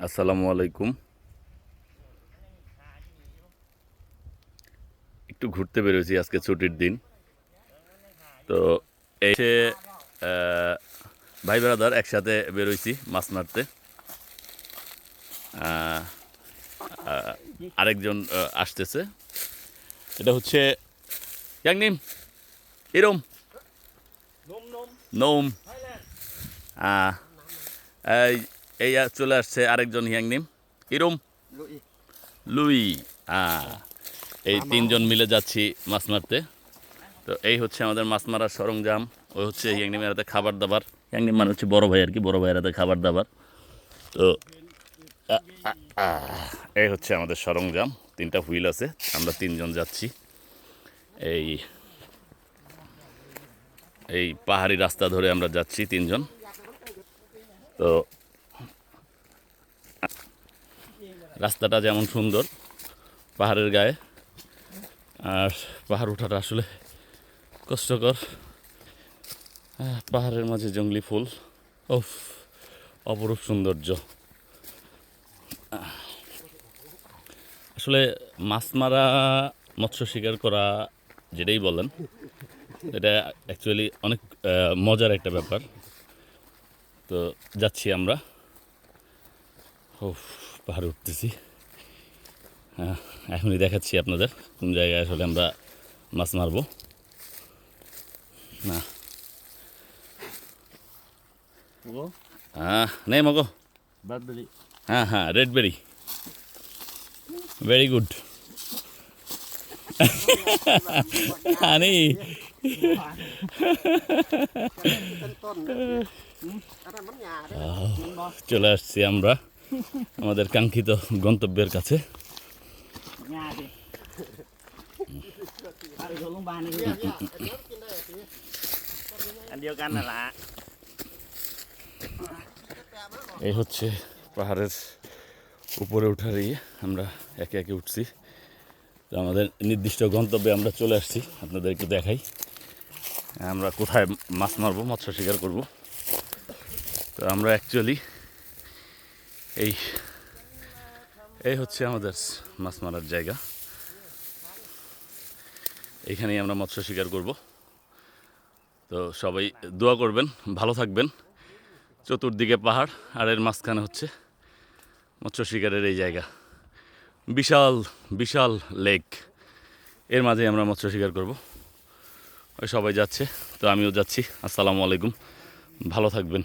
আসসালামু আলাইকুম। একটু ঘুরতে বেরোয়েছি, আজকে ছুটির দিন। তো এই যে ভাই ব্রাদার একসাথে বেরোইছি মাছ মারতে। আহ, আহ, আরেকজন আসতেছে। এটা হচ্ছে ইয়াংনিম ইরম নৌম। আহ, এই এই চলে আসছে আরেকজন ইয়াংনিম ইরম লুই। আহ, এই তিনজন মিলে যাচ্ছি মাছ মারতে। তো এই হচ্ছে আমাদের মাছ মারার সরঞ্জাম। ওই হচ্ছে ইয়াংনিমের হাতে খাবার দাবার। ইয়াংনিম মানে হচ্ছে বড় ভাই আর কি, বড় ভাইয়ের হাতে খাবার দাবার। তো আ- এই হচ্ছে আমাদের সরঞ্জাম। তিনটা হুইল আছে, আমরা তিনজন যাচ্ছি। এই এই পাহাড়ি রাস্তা ধরে আমরা যাচ্ছি তিনজন। তো রাস্তাটা যেমন সুন্দর পাহাড়ের গায়ে, আর পাহাড় ওঠাটা আসলে কষ্টকর। পাহাড়ের মাঝে জঙ্গলি ফুল, ওফ, অপরূপ সৌন্দর্য। আসলে মাছ মারা, মৎস্য শিকার করা, যেটাই বলেন, এটা অ্যাকচুয়ালি অনেক মজার একটা ব্যাপার। তো যাচ্ছি আমরা, ও পাহাড়ে উঠতেছি। এখনই দেখাচ্ছি আপনাদের কোন জায়গায় আসলে আমরা মাছ মারবো। না নেই মগো। হ্যাঁ হ্যাঁ, রেড বেরি, ভেরি গুড। আনি চলে আসছি আমরা আমাদের কাঙ্ক্ষিত গন্তব্যের কাছে। এই হচ্ছে পাহাড়ের উপরে ওঠার আমরা একে একে উঠছি। তো আমাদের নির্দিষ্ট গন্তব্যে আমরা চলে আসছি, আপনাদের একটু দেখাই আমরা কোথায় মাছ মারবো, মৎস্য শিকার করব। তো আমরা অ্যাকচুয়ালি এই এই হচ্ছে আমাদের মাছ মারার জায়গা। এইখানেই আমরা মৎস্য শিকার করব। তো সবাই দোয়া করবেন, ভালো থাকবেন। চতুর্দিকে পাহাড়, আর এর মাঝখানে হচ্ছে মৎস্য শিকারের এই জায়গা। বিশাল বিশাল লেক, এর মাঝে আমরা মৎস্য শিকার করব। ওই সবাই যাচ্ছে, তো আমিও যাচ্ছি। আসসালামু আলাইকুম, ভালো থাকবেন।